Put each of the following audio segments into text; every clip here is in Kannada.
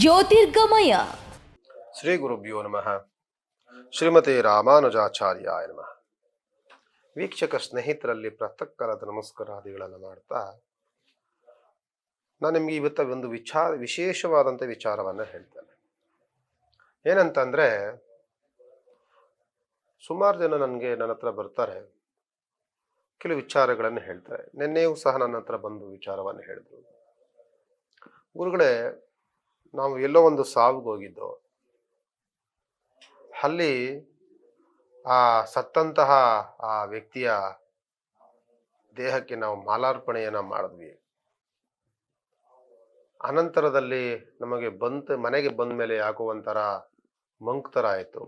ಜ್ಯೋತಿರ್ಗಮಯ. ಶ್ರೀ ಗುರುಭ್ಯೋ ನಮಃ. ಶ್ರೀಮತಿ ರಾಮಾನುಜಾಚಾರ್ಯಾಯ ನಮಃ. ವೀಕ್ಷಕ ಸ್ನೇಹಿತರಲ್ಲಿ ಪ್ರಾತಃಕಾಲದ ನಮಸ್ಕಾರಾದಿಗಳನ್ನು ಮಾಡ್ತಾ ನಾನು ನಿಮಗೆ ಇವತ್ತ ಒಂದು ವಿಶೇಷವಾದಂಥ ವಿಚಾರವನ್ನು ಹೇಳ್ತೇನೆ. ಏನಂತಂದರೆ, ಸುಮಾರು ಜನ ನನ್ನ ಹತ್ರ ಬರ್ತಾರೆ, ಕೆಲವು ವಿಚಾರಗಳನ್ನು ಹೇಳ್ತಾರೆ. ನಿನ್ನೆಯೂ ಸಹ ನನ್ನ ಹತ್ರ ಬಂದು ವಿಚಾರವನ್ನು ಹೇಳಿದ್ರು. ಗುರುಗಳೇ, ನಾವು ಎಲ್ಲೋ ಒಂದು ಸಾವಿಗೆ ಹೋಗಿದ್ದು, ಅಲ್ಲಿ ಆ ಸತ್ತಂತಹ ಆ ವ್ಯಕ್ತಿಯ ದೇಹಕ್ಕೆ ನಾವು ಮಾಲಾರ್ಪಣೆಯನ್ನು ಮಾಡಿದ್ವಿ. ಅನಂತರದಲ್ಲಿ ನಮಗೆ ಮನೆಗೆ ಬಂದ ಮೇಲೆ ಆಗುವಂಥರ ಮಂಕ್ ಥರ ಆಯಿತು.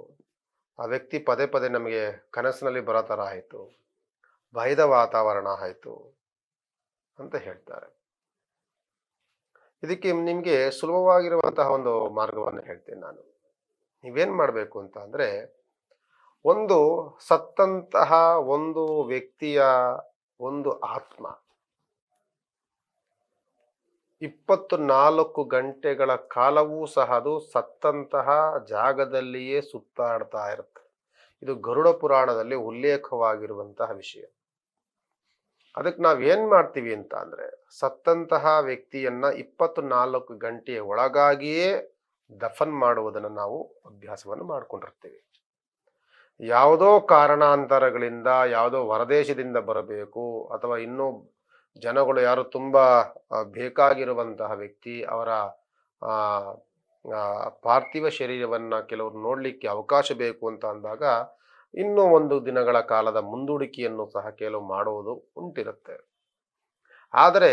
ಆ ವ್ಯಕ್ತಿ ಪದೇ ಪದೇ ನಮಗೆ ಕನಸಿನಲ್ಲಿ ಬರೋ ಥರ ಆಯಿತು, ಭಯದ ವಾತಾವರಣ ಆಯಿತು ಅಂತ ಹೇಳ್ತಾರೆ. ಇದಕ್ಕೆ ನಿಮಗೆ ಸುಲಭವಾಗಿರುವಂತಹ ಒಂದು ಮಾರ್ಗವನ್ನು ಹೇಳ್ತೇನೆ ನಾನು. ನೀವೇನು ಮಾಡಬೇಕು ಅಂತ ಅಂದರೆ, ಒಂದು ಸತ್ತಂತಹ ಒಂದು ವ್ಯಕ್ತಿಯ ಒಂದು ಆತ್ಮ 24 ಗಂಟೆಗಳ ಕಾಲವೂ ಸಹ ಅದು ಸತ್ತಂತಹ ಜಾಗದಲ್ಲಿಯೇ ಸುತ್ತಾಡ್ತಾ ಇರುತ್ತೆ. ಇದು ಗರುಡ ಪುರಾಣದಲ್ಲಿ ಉಲ್ಲೇಖವಾಗಿರುವಂತಹ ವಿಷಯ. ಅದಕ್ಕೆ ನಾವೇನು ಮಾಡ್ತೀವಿ ಅಂತ ಅಂದರೆ, ಸತ್ತಂತಹ ವ್ಯಕ್ತಿಯನ್ನ 24 ಗಂಟೆಯ ಒಳಗಾಗಿಯೇ ದಫನ್ ಮಾಡುವುದನ್ನು ನಾವು ಅಭ್ಯಾಸವನ್ನು ಮಾಡಿಕೊಂಡಿರ್ತೀವಿ. ಯಾವುದೋ ಕಾರಣಾಂತರಗಳಿಂದ, ಯಾವುದೋ ಹೊರದೇಶದಿಂದ ಬರಬೇಕು ಅಥವಾ ಇನ್ನೂ ಜನಗಳು ಯಾರು ತುಂಬ ಬೇಕಾಗಿರುವಂತಹ ವ್ಯಕ್ತಿ, ಅವರ ಪಾರ್ಥಿವ ಶರೀರವನ್ನು ಕೆಲವರು ನೋಡಲಿಕ್ಕೆ ಅವಕಾಶ ಬೇಕು ಅಂತ ಅಂದಾಗ ಇನ್ನೂ 1 ದಿನಗಳ ಕಾಲದ ಮುಂದೂಡಿಕೆಯನ್ನು ಸಹ ಕೆಲವು ಮಾಡುವುದು ಉಂಟಿರುತ್ತೆ. ಆದರೆ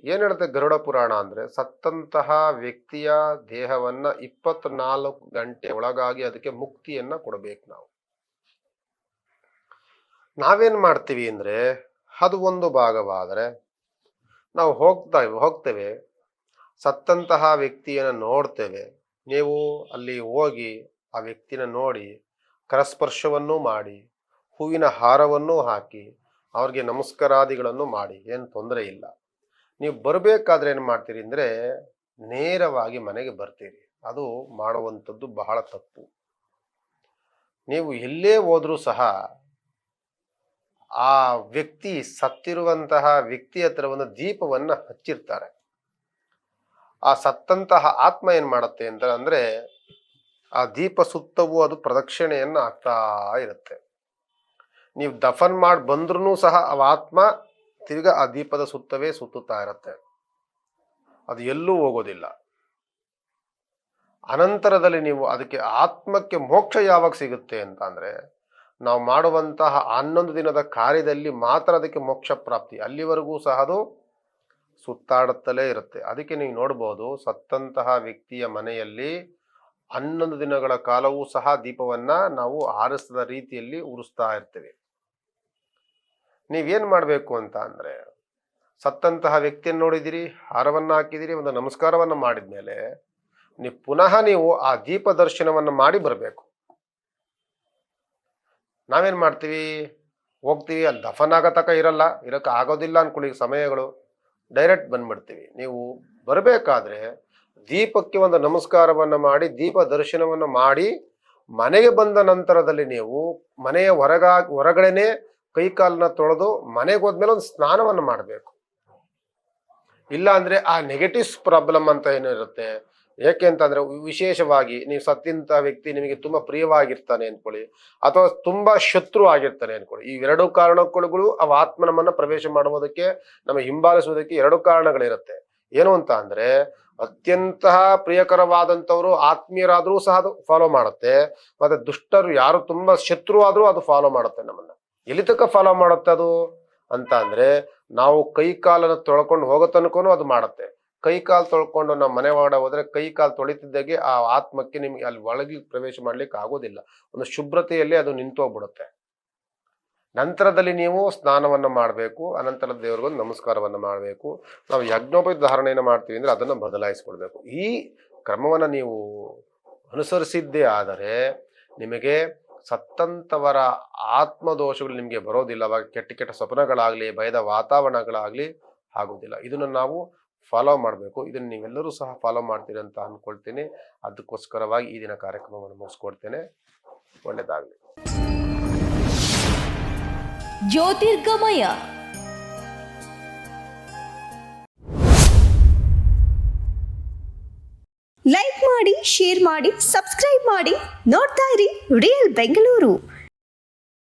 ಏನು ಹೇಳುತ್ತೆ ಗರುಡ ಪುರಾಣ ಅಂದರೆ, ಸತ್ತಂತಹ ವ್ಯಕ್ತಿಯ ದೇಹವನ್ನು 24 ಗಂಟೆ ಒಳಗಾಗಿ ಅದಕ್ಕೆ ಮುಕ್ತಿಯನ್ನು ಕೊಡಬೇಕು. ನಾವೇನು ಮಾಡ್ತೀವಿ ಅಂದರೆ, ಅದು ಒಂದು ಭಾಗವಾದರೆ ನಾವು ಹೋಗ್ತೇವೆ, ಸತ್ತಂತಹ ವ್ಯಕ್ತಿಯನ್ನು ನೋಡ್ತೇವೆ. ನೀವು ಅಲ್ಲಿ ಹೋಗಿ ಆ ವ್ಯಕ್ತಿನ ನೋಡಿ ಕರಸ್ಪರ್ಶವನ್ನು ಮಾಡಿ, ಹೂವಿನ ಹಾರವನ್ನು ಹಾಕಿ, ಅವ್ರಿಗೆ ನಮಸ್ಕಾರಾದಿಗಳನ್ನು ಮಾಡಿ, ಏನು ತೊಂದರೆ ಇಲ್ಲ. ನೀವು ಬರಬೇಕಾದ್ರೆ ಏನು ಮಾಡ್ತೀರಿ ಅಂದರೆ, ನೇರವಾಗಿ ಮನೆಗೆ ಬರ್ತೀರಿ. ಅದು ಮಾಡುವಂಥದ್ದು ಬಹಳ ತಪ್ಪು. ನೀವು ಎಲ್ಲೇ ಹೋದರೂ ಸಹ ಆ ವ್ಯಕ್ತಿ ಸತ್ತಿರುವಂತಹ ವ್ಯಕ್ತಿ ಹತ್ರ ಒಂದು ದೀಪವನ್ನು ಹಚ್ಚಿರ್ತಾರೆ. ಆ ಸತ್ತಂತಹ ಆತ್ಮ ಏನು ಮಾಡುತ್ತೆ ಅಂತ ಅಂದರೆ, ಆ ದೀಪ ಸುತ್ತವೂ ಅದು ಪ್ರದಕ್ಷಿಣೆಯನ್ನು ಆಗ್ತಾ ಇರುತ್ತೆ. ನೀವು ದಫನ್ ಮಾಡಿ ಬಂದ್ರೂ ಸಹ ಆ ಆತ್ಮ ತಿರ್ಗಾ ಆ ದೀಪದ ಸುತ್ತವೇ ಸುತ್ತುತ್ತಾ ಇರುತ್ತೆ. ಅದು ಎಲ್ಲೂ ಹೋಗೋದಿಲ್ಲ. ಅನಂತರದಲ್ಲಿ ನೀವು ಅದಕ್ಕೆ ಆತ್ಮಕ್ಕೆ ಮೋಕ್ಷ ಯಾವಾಗ ಸಿಗುತ್ತೆ ಅಂತ ಅಂದರೆ, ನಾವು ಮಾಡುವಂತಹ 11 ದಿನದ ಕಾರ್ಯದಲ್ಲಿ ಮಾತ್ರ ಅದಕ್ಕೆ ಮೋಕ್ಷ ಪ್ರಾಪ್ತಿ. ಅಲ್ಲಿವರೆಗೂ ಸಹ ಅದು ಸುತ್ತಾಡುತ್ತಲೇ ಇರುತ್ತೆ. ಅದಕ್ಕೆ ನೀವು ನೋಡ್ಬೋದು, ಸತ್ತಂತಹ ವ್ಯಕ್ತಿಯ ಮನೆಯಲ್ಲಿ 11 ದಿನಗಳ ಕಾಲವೂ ಸಹ ದೀಪವನ್ನು ನಾವು ಆರಿಸಿದ ರೀತಿಯಲ್ಲಿ ಉರಿಸ್ತಾ ಇರ್ತೇವೆ. ನೀವೇನು ಮಾಡಬೇಕು ಅಂತ ಅಂದರೆ, ಸತ್ತಂತಹ ವ್ಯಕ್ತಿಯನ್ನು ನೋಡಿದಿರಿ, ಹಾರವನ್ನು ಹಾಕಿದಿರಿ, ಒಂದು ನಮಸ್ಕಾರವನ್ನು ಮಾಡಿದ ಮೇಲೆ ನೀವು ಆ ದೀಪ ದರ್ಶನವನ್ನು ಮಾಡಿ ಬರಬೇಕು. ನಾವೇನು ಮಾಡ್ತೀವಿ, ಹೋಗ್ತೀವಿ, ಅಲ್ಲಿ ದಫನ್ ಆಗತಕ್ಕ ಇರೋಕ್ಕೆ ಆಗೋದಿಲ್ಲ ಅನ್ಕೊಳ್ಳಿ ಸಮಯಗಳು, ಡೈರೆಕ್ಟ್ ಬಂದ್ಬಿಡ್ತೀವಿ. ನೀವು ಬರಬೇಕಾದ್ರೆ ದೀಪಕ್ಕೆ ಒಂದು ನಮಸ್ಕಾರವನ್ನು ಮಾಡಿ, ದೀಪ ದರ್ಶನವನ್ನು ಮಾಡಿ, ಮನೆಗೆ ಬಂದ ನಂತರದಲ್ಲಿ ನೀವು ಮನೆಯ ಹೊರಗಡೆನೆ ಕೈಕಾಲನ್ನ ತೊಳೆದು ಮನೆಗೆ ಹೋದ್ಮೇಲೆ ಒಂದು ಸ್ನಾನವನ್ನು ಮಾಡಬೇಕು. ಇಲ್ಲ ಅಂದರೆ ಆ ನೆಗೆಟಿವ್ಸ್ ಪ್ರಾಬ್ಲಮ್ ಅಂತ ಏನಿರುತ್ತೆ. ಏಕೆ ಅಂತಂದರೆ, ವಿಶೇಷವಾಗಿ ನೀವು ಸತ್ತಿಂತ ವ್ಯಕ್ತಿ ನಿಮಗೆ ತುಂಬ ಪ್ರಿಯವಾಗಿರ್ತಾನೆ ಅಂದ್ಕೊಳ್ಳಿ, ಅಥವಾ ತುಂಬ ಶತ್ರು ಆಗಿರ್ತಾನೆ ಅಂದ್ಕೊಳ್ಳಿ. ಈ 2 ಕಾರಣಗಳು ಆ ಆತ್ಮ ನಮ್ಮನ್ನು ಪ್ರವೇಶ ಮಾಡುವುದಕ್ಕೆ, ನಮಗೆ ಹಿಂಬಾಲಿಸುವುದಕ್ಕೆ 2 ಕಾರಣಗಳಿರುತ್ತೆ. ಏನು ಅಂತ ಅಂದರೆ, ಅತ್ಯಂತ ಪ್ರಿಯಕರವಾದಂಥವರು ಆತ್ಮೀಯರಾದರೂ ಸಹ ಅದು ಫಾಲೋ ಮಾಡುತ್ತೆ, ಮತ್ತು ದುಷ್ಟರು ಯಾರು ತುಂಬ ಶತ್ರು ಆದರೂ ಅದು ಫಾಲೋ ಮಾಡುತ್ತೆ. ನಮ್ಮನ್ನು ಎಲ್ಲಿ ತನಕ ಫಾಲೋ ಮಾಡುತ್ತೆ ಅದು ಅಂತ ಅಂದರೆ, ನಾವು ಕೈ ಕಾಲನ್ನು ತೊಳ್ಕೊಂಡು ಹೋಗೋ ತನಕನೂ ಅದು ಮಾಡುತ್ತೆ. ಕೈ ಕಾಲು ತೊಳ್ಕೊಂಡು ನಾವು ಮನೆ ಒಳಗಡೆ ಹೋದರೆ ಕೈ ಕಾಲು ತೊಳಿತಿದ್ದಾಗೆ ಆ ಆತ್ಮಕ್ಕೆ ನಿಮಗೆ ಅಲ್ಲಿ ಒಳಗೆ ಪ್ರವೇಶ ಮಾಡ್ಲಿಕ್ಕೆ ಆಗೋದಿಲ್ಲ. ಒಂದು ಶುಭ್ರತೆಯಲ್ಲಿ ಅದು ನಿಂತೋಗ್ಬಿಡುತ್ತೆ. ನಂತರದಲ್ಲಿ ನೀವು ಸ್ನಾನವನ್ನು ಮಾಡಬೇಕು, ಅನಂತರ ದೇವರಿಗೊಂದು ನಮಸ್ಕಾರವನ್ನು ಮಾಡಬೇಕು. ನಾವು ಯಜ್ಞೋಪಯುಕ್ತ ಧಾರಣೆಯನ್ನು ಮಾಡ್ತೀವಿ ಅಂದರೆ ಅದನ್ನು ಬದಲಾಯಿಸ್ಕೊಳ್ಬೇಕು. ಈ ಕ್ರಮವನ್ನು ನೀವು ಅನುಸರಿಸಿದ್ದೇ ಆದರೆ ನಿಮಗೆ ಸತ್ತಂತವರ ಆತ್ಮದೋಷಗಳು ನಿಮಗೆ ಬರೋದಿಲ್ಲ. ಅವಾಗ ಕೆಟ್ಟ ಸ್ವಪ್ನಗಳಾಗಲಿ, ಭಯದ ವಾತಾವರಣಗಳಾಗಲಿ ಆಗೋದಿಲ್ಲ. ಇದನ್ನು ನಾವು ಫಾಲೋ ಮಾಡಬೇಕು. ಇದನ್ನು ನೀವೆಲ್ಲರೂ ಸಹ ಫಾಲೋ ಮಾಡ್ತೀರಿ ಅಂತ ಅಂದ್ಕೊಳ್ತೀನಿ. ಅದಕ್ಕೋಸ್ಕರವಾಗಿ ಈ ದಿನ ಕಾರ್ಯಕ್ರಮವನ್ನು ಮುಗಿಸ್ಕೊಡ್ತೇನೆ. ಒಳ್ಳೆಯದಾಗಲಿ. ಜ್ಯೋತಿರ್ಗಮಯ. ಲೈಕ್ ಮಾಡಿ, ಶೇರ್ ಮಾಡಿ, ಸಬ್ಸ್ಕ್ರೈಬ್ ಮಾಡಿ. ನೋಡ್ತಾ ಇರಿ ರಿಯಲ್ ಬೆಂಗಳೂರು.